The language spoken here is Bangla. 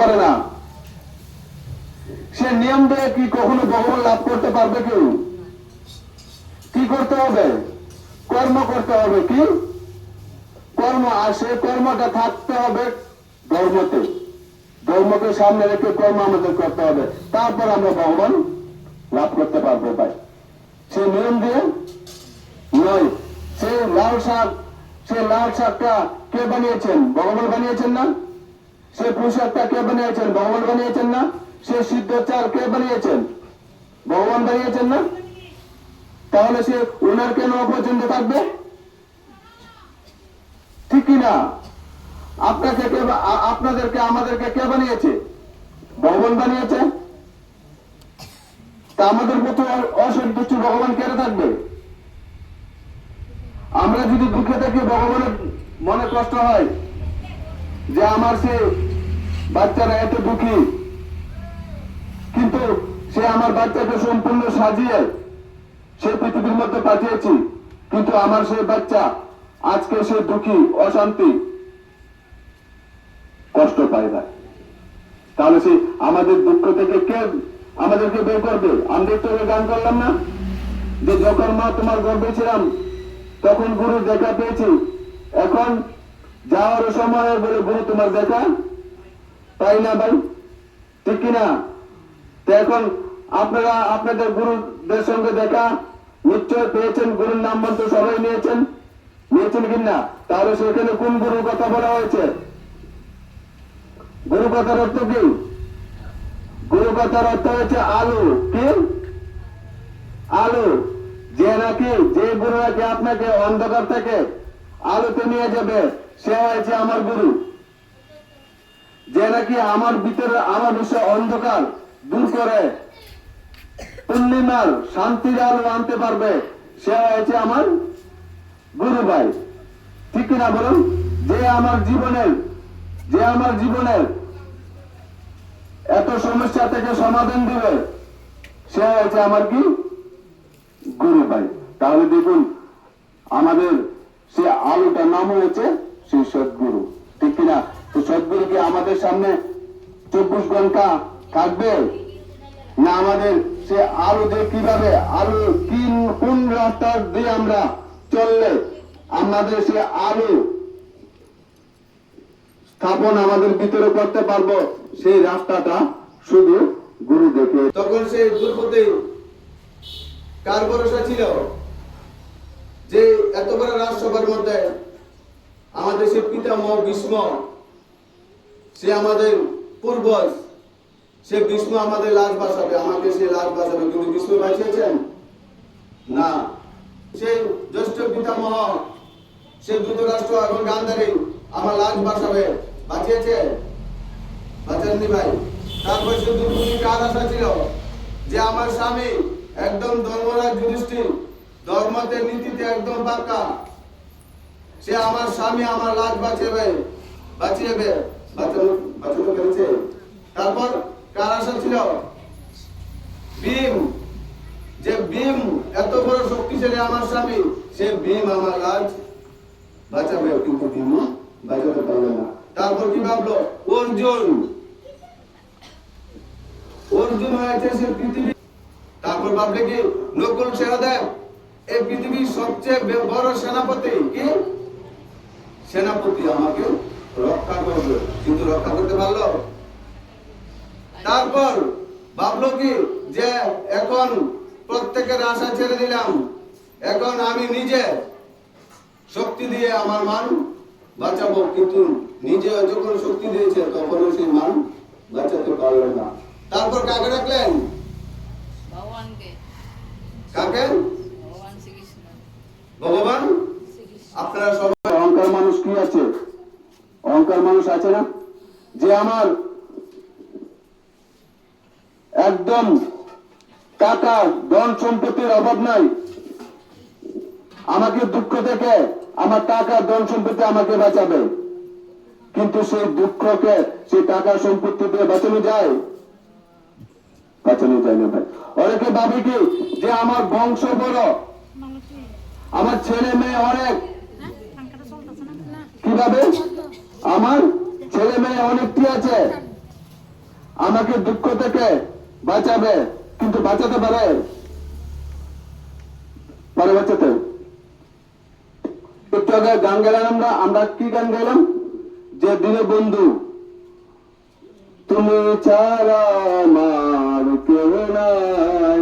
করে না। সে নিয়ম দিয়ে কি কখনো ভগবান লাভ করতে পারবে? কেউ কি করতে হবে? কর্ম করতে হবে। কি কর্ম? আর সেই কর্মটা থাকতে হবে ধর্মতে। ধর্মকে সামনে রেখে কর্ম আমাদের করতে হবে, তারপর আমরা ভগবান লাভ করতে পারবো। ভাই, সেই নিয়ম দিয়ে নয়। সেই লাল শাকটা কে বানিয়েছেন? ভগবান বানিয়েছেন না? সে পোশাকটা কে বানিয়েছেন? ভগবান বানিয়েছেন না? সে সিদ্ধ চাল কে বানিয়েছেন? ভগবান বানিয়েছেন না? তাহলে সে ওনার কেন অপছন্দ থাকবে? ঠিক কিনা? আপনাদেরকে আমাদেরকে কে বানিয়েছে? ভগবান বানিয়েছে। তা আমাদের মতো অসন্তুষ্ট ভগবান কেন থাকবে? আমরা যদি দুঃখে থাকি, ভগবানের মনে কষ্ট হয় যে আমার সে বাচ্চারা এত দুঃখী, কিন্তু সে আমার বাচ্চাকে সম্পূর্ণ সাজিয়ে সে পৃথিবীর মধ্যে পাঠিয়েছি, কিন্তু আমার সেই বাচ্চা আজকে সে দুঃখী, অশান্তি, কষ্ট পায় না। তাহলে সে আমাদের দুঃখ থেকে কে আমাদেরকে বের করবে? আমরা একটু গান করলাম না যে যখন মা তোমার গর্ভে ছিলাম তখন গুরুর দেখা পেয়েছি, এখন যাওয়ার সময় বলে গুরু তোমার দেখা পাই না। ভাই, ঠিক কিনা? তো এখন আপনারা আপনাদের গুরুদের সঙ্গে দেখা নিশ্চয় পেয়েছেন, গুরুর নাম মন্ত্র সবাই নিয়েছেন কিনা? তাহলে সেখানে কোন গুরুর কথা বলা হয়েছে? গুরু কথার অর্থ কি? গুরু কথার অর্থ হচ্ছে আলো। কি আলো? যে নাকি যে গুরু নাকি আপনাকে অন্ধকার থেকে আলোতে নিয়ে যাবে, সে হয়েছে আমার গুরু। যে নাকি আমার ভিতরে আমার বিষয় অন্ধকার দূর করে পূর্ণিমার শান্তির আলো আনতে পারবে, সে হয়েছে আমার গুরু। ভাই, ঠিক কিনা বলুন? যে আমার জীবনের এত সমস্যা থেকে সমাধান দিবে, সে হয়েছে আমার কি গুরু। ভাই, তাহলে দেখুন আমাদের সে আলোটার নাম হয়েছে সেই সদ্গুরু। ঠিক কিনা? তো সদ্গুরু কি আমাদের সামনে 24 ঘন্টা থাকবে না? আমাদের সে আলো দিয়ে কিভাবে আলো কোন রাস্তা দিয়ে আমরা চললে আমাদের সে আলো স্থাপন আমাদের ভিতরে করতে পারবো, সেই রাস্তাটা শুধু গুরু দেখে। তখন সেই দ্রৌপদী কার ভরসা ছিল? যে এত বড় রাজসভার মধ্যে আমাদের সে পিতামহ ভীষ্ম, সে আমাদের পূর্বজ, সে ভীষ্ম আমাদের লাশ বাঁচাবে, আমাকে সে লাশ বাঁচাবে, কিন্তু ভীষ্ম বাঁচিয়েছেন না। সেই জ্যেষ্ঠ পিতামহ সে ধৃতরাষ্ট্র এবং গান্ধারী আমার লাশ বাঁচাবে, বাঁচিয়েছে? বাঁচাননি। ভাই, তারপর সে দ্রৌপদী কার আশা ছিল? যে আমার স্বামী একদম ধর্মরাজ যুধিষ্ঠির, ধর্মতে নীতিতে একদম পাক্কা, সে আমার স্বামী আমার লাশ বাঁচিয়েবে, বাঁচাতে পেরেছে। তারপর কার আশা ছিল? ভীম, যে ভীম এত বড় শক্তিশালী আমার স্বামী, সে ভীম আমার লাশ বাঁচাবে, কিন্তু ভীম বাঁচাতে পারবে না। তারপর কি ভাবলো? অর্জুন হয়েছে সে পৃথিবী। তারপর ভাবলে কি নকুল সহদেব এই পৃথিবীর সবচেয়ে বড় সেনাপতি, কি সেনাপতি আমাকে রক্ষা করবে, কিন্তু রক্ষা করতে পারলো? তারপর ভাবলো কি যে এখন প্রত্যেকের আশা ছেড়ে দিলাম, এখন আমি নিজে শক্তি দিয়ে আমার মান বাঁচাবো, কিন্তু নিজে যখন শক্তি দিয়েছে তখন সেই মান বাঁচাতে পারলেন না। তারপর কাকে রাখলেন? ভগবানকে। কাকে? ভগবান শ্রীকৃষ্ণ। ভগবান। আপনারা সবাই অহংকার মানুষ কি আছে? অহংকার মানুষ আছে না? যে আমার একদম টাকা ধন সম্পত্তির অভাব নাই, আমাকে দুঃখ থেকে আমার টাকা ধন সম্পত্তি আমাকে বাঁচাবে, কিন্তু সেই দুঃখকে সেই টাকা সম্পত্তি দিয়ে বাঁচানো যায়? বাঁচানো যায় না। ভাই, অনেকে ভাবে কি যে আমার বংশ বড়, আমার ছেলে মেয়ে অনেক, কিভাবে আমার ছেলে মেয়ে অনেকটি আছে, আমাকে দুঃখ থেকে বাঁচাবে, কিন্তু বাঁচাতে পারে পারে বাঁচাতে। একটু আগে গান গেলাম আমরা কি গান গেলাম? যে দিনে বন্ধু তুমি ছাড়া আমার কেউ নাই,